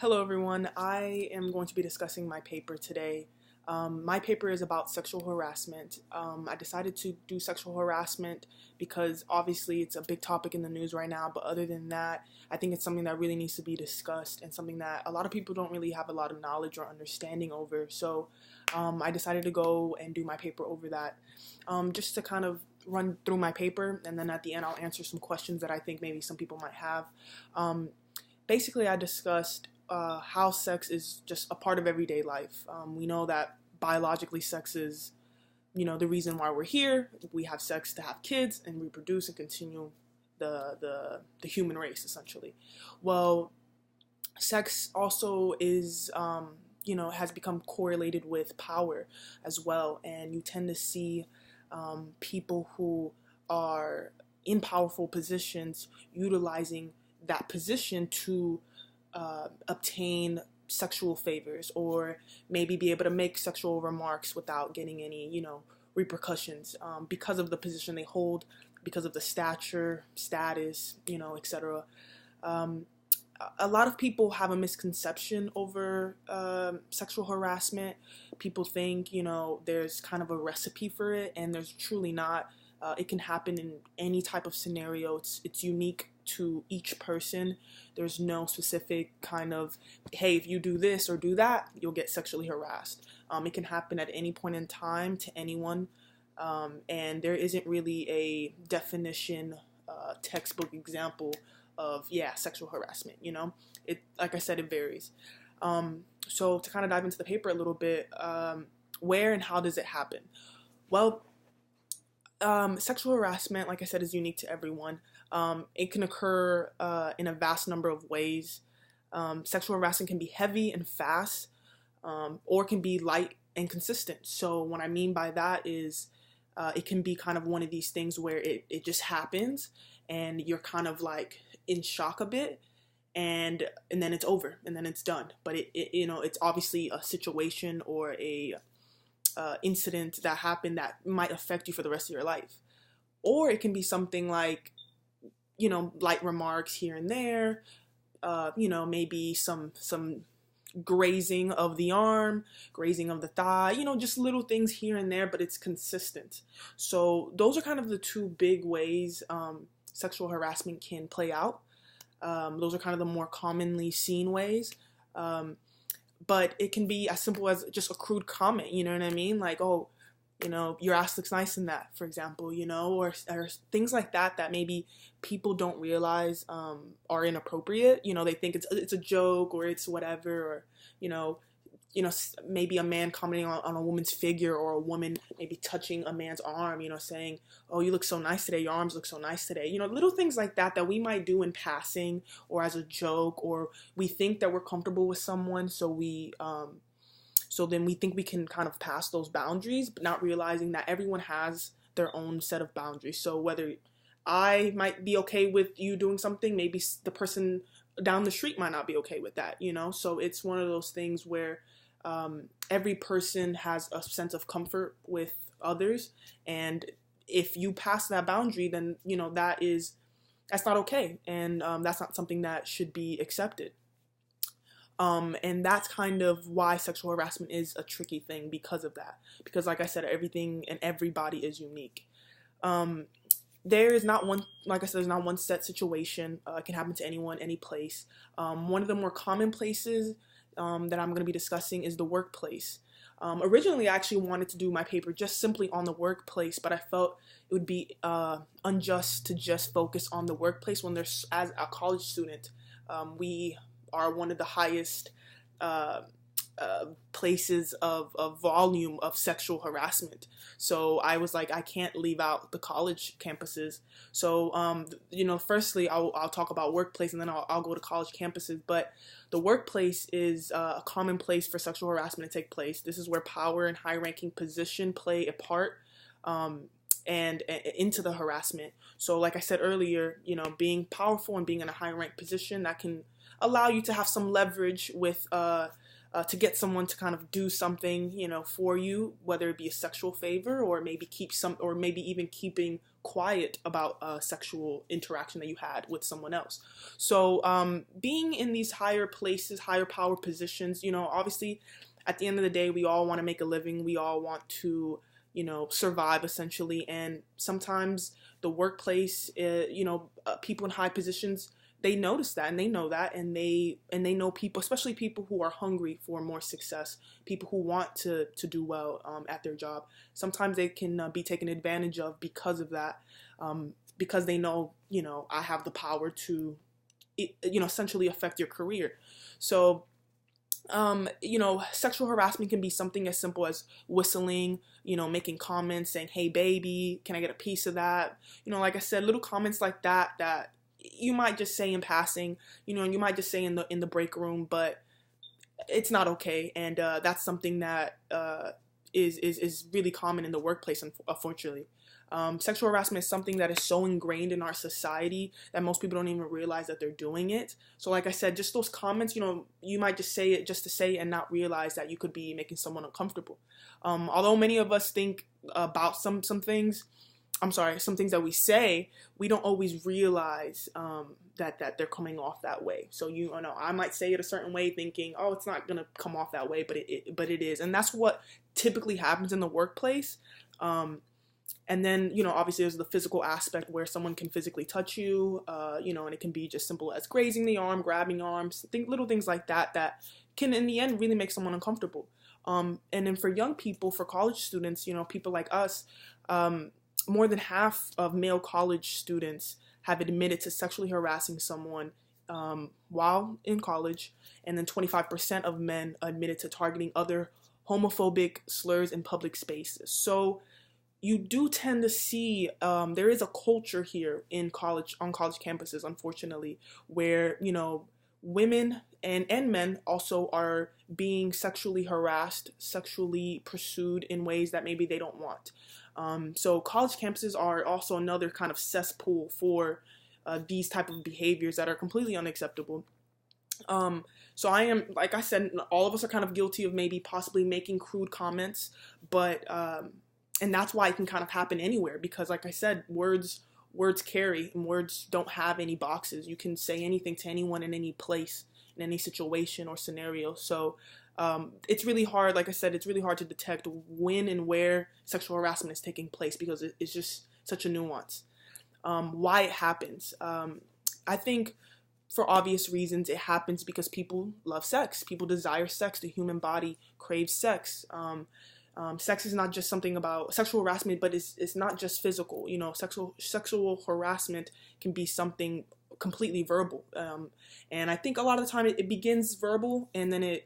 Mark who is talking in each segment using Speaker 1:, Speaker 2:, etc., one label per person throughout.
Speaker 1: Hello everyone, I am going to be discussing my paper today. My paper is about sexual harassment. I decided to do sexual harassment because obviously it's a big topic in the news right now, but other than that, I think it's something that really needs to be discussed and something that a lot of people don't really have a lot of knowledge or understanding over. So I decided to go and do my paper over that, just to kind of run through my paper, and then at the end I'll answer some questions that I think maybe some people might have. Basically, I discussed how sex is just a part of everyday life. We know that biologically sex is, the reason why we're here. We have sex to have kids and reproduce and continue the human race, essentially. Well, sex also is, has become correlated with power as well, and you tend to see people who are in powerful positions utilizing that position to obtain sexual favors, or maybe be able to make sexual remarks without getting any, repercussions, because of the position they hold, because of the stature, status, etc. A lot of people have a misconception over sexual harassment. People think, there's kind of a recipe for it, and there's truly not. It can happen in any type of scenario. It's unique to each person. There's no specific kind of, hey, if you do this or do that, you'll get sexually harassed. It can happen at any point in time to anyone, and there isn't really a definition, textbook example of, sexual harassment. It, like I said, it varies. So to kind of dive into the paper a little bit, where and how does it happen? Well, sexual harassment, like I said, is unique to everyone. It can occur in a vast number of ways. Sexual harassment can be heavy and fast, or it can be light and consistent. So what I mean by that is it can be kind of one of these things where it just happens and you're kind of like in shock a bit, and then it's over and then it's done. But it's obviously a situation or a incident that happened that might affect you for the rest of your life. Or it can be something like, light remarks here and there, maybe some grazing of the arm, grazing of the thigh, just little things here and there, but it's consistent. So those are kind of the two big ways sexual harassment can play out. Those are kind of the more commonly seen ways. But it can be as simple as just a crude comment, you know what I mean? Like, oh, your ass looks nice in that, for example, or things like that maybe people don't realize are inappropriate. They think it's a joke or it's whatever, or, maybe a man commenting on a woman's figure, or a woman maybe touching a man's arm, saying, oh, you look so nice today, your arms look so nice today. Little things like that we might do in passing or as a joke, or we think that we're comfortable with someone, so then we think we can kind of pass those boundaries, but not realizing that everyone has their own set of boundaries. So whether I might be okay with you doing something, maybe the person down the street might not be okay with that, So it's one of those things where every person has a sense of comfort with others, and if you pass that boundary, then that's not okay, and that's not something that should be accepted. And that's kind of why sexual harassment is a tricky thing, because of that. Because like I said, everything and everybody is unique. There is not one, like I said, there's not one set situation. It can happen to anyone, any place. One of the more common places that I'm going to be discussing is the workplace. Originally, I actually wanted to do my paper just simply on the workplace, but I felt it would be unjust to just focus on the workplace when there's, as a college student, we are one of the highest places of volume of sexual harassment. So I was like, I can't leave out the college campuses. So, firstly, I'll talk about workplace, and then I'll go to college campuses. But the workplace is a common place for sexual harassment to take place. This is where power and high-ranking position play a part, and into the harassment. So like I said earlier, being powerful and being in a high-ranked position, that can allow you to have some leverage with to get someone to kind of do something, for you, whether it be a sexual favor, or maybe even keeping quiet about a sexual interaction that you had with someone else. So being in these higher places, higher power positions, obviously at the end of the day, we all want to make a living. We all want to, survive essentially. And sometimes the workplace, people in high positions, they notice that and they know that, and they know people, especially people who are hungry for more success, people who want to do well at their job. Sometimes they can be taken advantage of because of that, because they know, I have the power to, essentially affect your career. So, sexual harassment can be something as simple as whistling, making comments saying, "Hey baby, can I get a piece of that?" Like I said, little comments like that you might just say in passing, and you might just say in the break room, but it's not okay. And that's something that is really common in the workplace, unfortunately. Sexual harassment is something that is so ingrained in our society that most people don't even realize that they're doing it. So like I said, just those comments, you might just say it just to say it and not realize that you could be making someone uncomfortable. Although many of us think about some things that we say, we don't always realize that they're coming off that way. So I might say it a certain way thinking, oh, it's not gonna come off that way, but it is. And that's what typically happens in the workplace. And then, obviously there's the physical aspect where someone can physically touch you, and it can be just simple as grazing the arm, grabbing arms, little things like that can in the end really make someone uncomfortable. And then for young people, for college students, people like us, more than half of male college students have admitted to sexually harassing someone while in college, and then 25% of men admitted to targeting other homophobic slurs in public spaces. So you do tend to see there is a culture here on college campuses, unfortunately, where women and men also are being sexually harassed, sexually pursued in ways that maybe they don't want. So college campuses are also another kind of cesspool for these type of behaviors that are completely unacceptable. So I am, like I said, all of us are kind of guilty of maybe possibly making crude comments, but and that's why it can kind of happen anywhere, because like I said, words carry, and words don't have any boxes. You can say anything to anyone in any place, in any situation or scenario. So it's really hard, like I said, it's really hard to detect when and where sexual harassment is taking place, because it's just such a nuance. Why it happens. I think for obvious reasons, it happens because people love sex. People desire sex. The human body craves sex. Sex is not just something about sexual harassment, but it's not just physical. Sexual harassment can be something completely verbal. And I think a lot of the time it begins verbal, and then it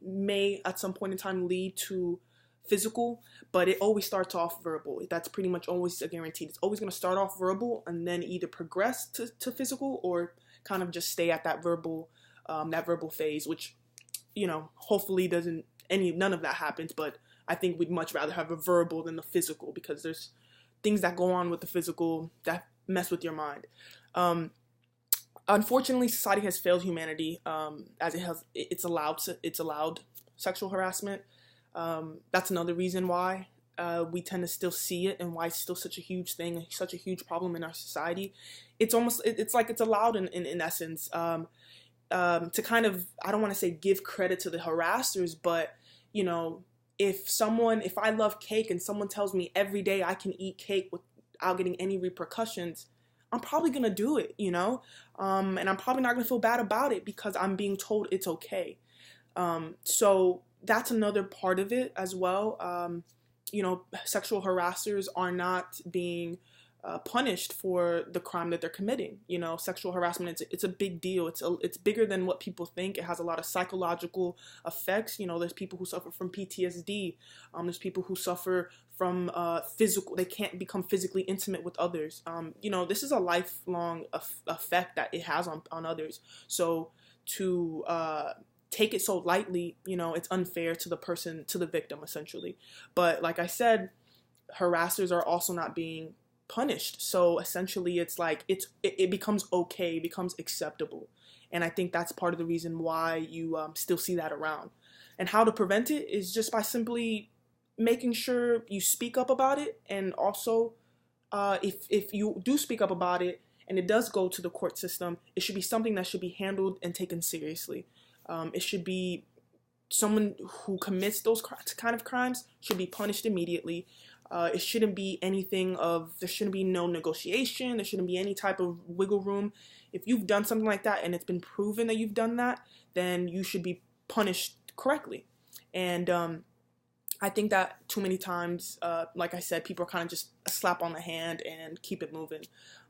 Speaker 1: may at some point in time lead to physical, but it always starts off verbal. That's pretty much always a guarantee. It's always going to start off verbal and then either progress to physical, or kind of just stay at that verbal phase, which, hopefully none of that happens, but I think we'd much rather have a verbal than the physical, because there's things that go on with the physical that mess with your mind. Unfortunately, society has failed humanity, as it's allowed sexual harassment. That's another reason why we tend to still see it, and why it's still such a huge thing, such a huge problem in our society. It's like it's allowed in essence, to kind of, I don't want to say give credit to the harassers, but if I love cake and someone tells me every day I can eat cake without getting any repercussions, I'm probably going to do it, and I'm probably not going to feel bad about it because I'm being told it's okay. So that's another part of it as well. Sexual harassers are not being punished for the crime that they're committing. Sexual harassment, it's a big deal. It's bigger than what people think. It has a lot of psychological effects. There's people who suffer from PTSD. There's people who suffer from physical, they can't become physically intimate with others. This is a lifelong effect that it has on others. So to take it so lightly, it's unfair to the victim, essentially. But like I said, harassers are also not being punished. So essentially it's like it becomes okay, it becomes acceptable. And I think that's part of the reason why you still see that around. And how to prevent it is just by simply making sure you speak up about it, and also if you do speak up about it and it does go to the court system, it should be something that should be handled and taken seriously. It should be someone who commits those kind of crimes should be punished immediately. It shouldn't be anything of, there shouldn't be no negotiation. There shouldn't be any type of wiggle room. If you've done something like that and it's been proven that you've done that, then you should be punished correctly. And I think that too many times, like I said, people are kind of just a slap on the hand and keep it moving.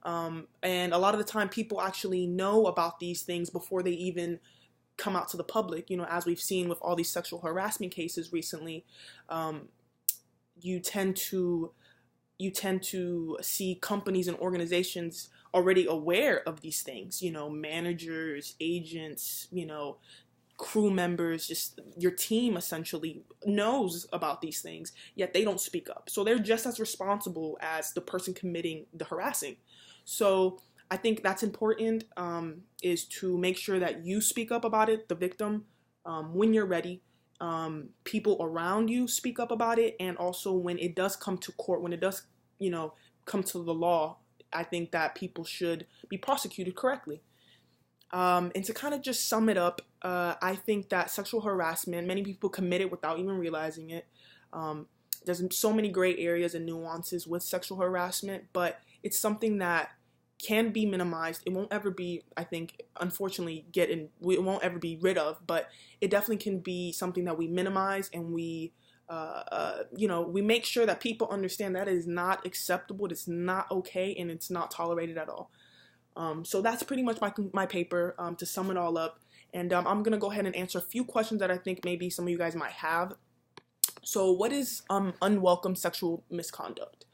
Speaker 1: And a lot of the time people actually know about these things before they even come out to the public. You know, as we've seen with all these sexual harassment cases recently, you tend to see companies and organizations already aware of these things, you know, managers, agents, you know, crew members, just your team essentially knows about these things, yet they don't speak up. So they're just as responsible as the person committing the harassing. So I think that's important, is to make sure that you speak up about it, the victim, when you're ready. People around you speak up about it, and also when it does come to court, when it does, you know, come to the law, I think that people should be prosecuted correctly. And to kind of just sum it up, I think that sexual harassment, many people commit it without even realizing it. There's so many gray areas and nuances with sexual harassment, but it's something that can be minimized. It won't ever be, I think, unfortunately, it won't ever be rid of, but it definitely can be something that we minimize, and we, you know, we make sure that people understand that it is not acceptable, it's not okay, and it's not tolerated at all. So that's pretty much my paper, to sum it all up. And I'm going to go ahead and answer a few questions that I think maybe some of you guys might have. So what is unwelcome sexual misconduct?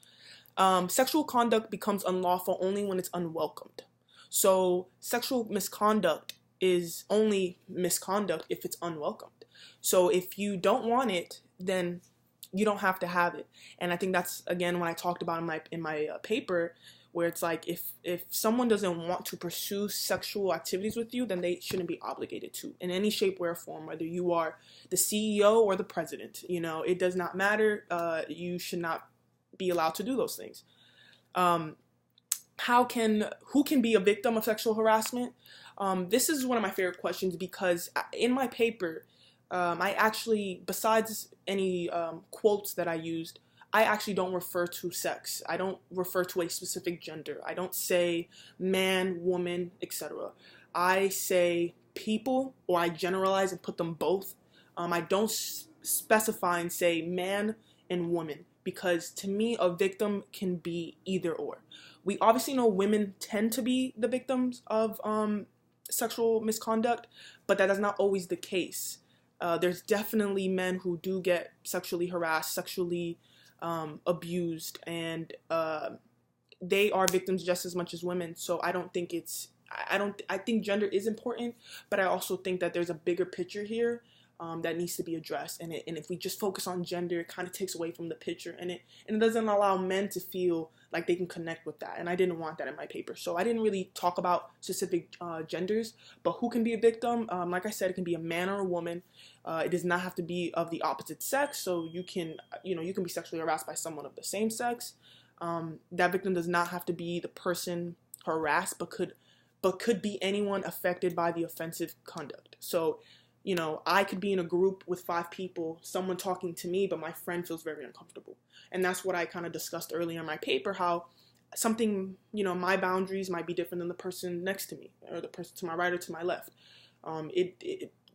Speaker 1: Sexual conduct becomes unlawful only when it's unwelcomed. So sexual misconduct is only misconduct if it's unwelcomed. So if you don't want it, then you don't have to have it. And I think that's, again, when I talked about in my paper, where it's like, if someone doesn't want to pursue sexual activities with you, then they shouldn't be obligated to, in any shape, way, or form, whether you are the CEO or the president. You know, it does not matter. You should not be allowed to do those things. Who can be a victim of sexual harassment? This is one of my favorite questions, because in my paper, I actually, besides any quotes that I used, I actually don't refer to sex. I don't refer to a specific gender. I don't say man, woman, etc. I say people, or I generalize and put them both. I don't specify and say man and woman, because to me, a victim can be either or. We obviously know women tend to be the victims of sexual misconduct, but that is not always the case. There's definitely men who do get sexually harassed, sexually abused, and they are victims just as much as women. So I don't think I think gender is important, but I also think that there's a bigger picture here that needs to be addressed. And if we just focus on gender, it kind of takes away from the picture, and it doesn't allow men to feel like they can connect with that. And I didn't want that in my paper. So I didn't really talk about specific genders, but who can be a victim? Like I said, it can be a man or a woman. It does not have to be of the opposite sex. So you can be sexually harassed by someone of the same sex. That victim does not have to be the person harassed, but could be anyone affected by the offensive conduct. So, you know, I could be in a group with 5 people, someone talking to me, but my friend feels very uncomfortable. And that's what I kind of discussed earlier in my paper, how something, you know, my boundaries might be different than the person next to me, or the person to my right or to my left.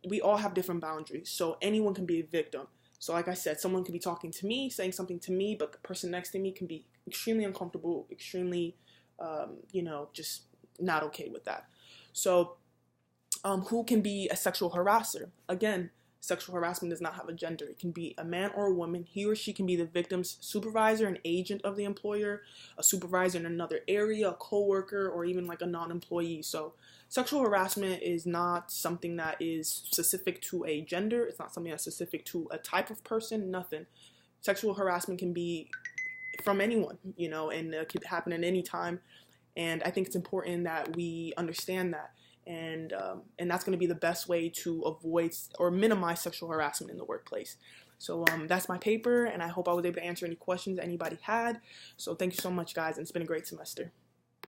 Speaker 1: We all have different boundaries, so anyone can be a victim. So like I said, someone could be talking to me, saying something to me, but the person next to me can be extremely uncomfortable, extremely, you know, just not okay with that. So who can be a sexual harasser? Again, sexual harassment does not have a gender. It can be a man or a woman. He or she can be the victim's supervisor, an agent of the employer, a supervisor in another area, a co-worker, or even like a non-employee. So sexual harassment is not something that is specific to a gender. It's not something that's specific to a type of person, nothing. Sexual harassment can be from anyone, you know, and it could happen at any time. And I think it's important that we understand that. And that's going to be the best way to avoid or minimize sexual harassment in the workplace. So that's my paper, and I hope I was able to answer any questions anybody had. So thank you so much, guys, and it's been a great semester.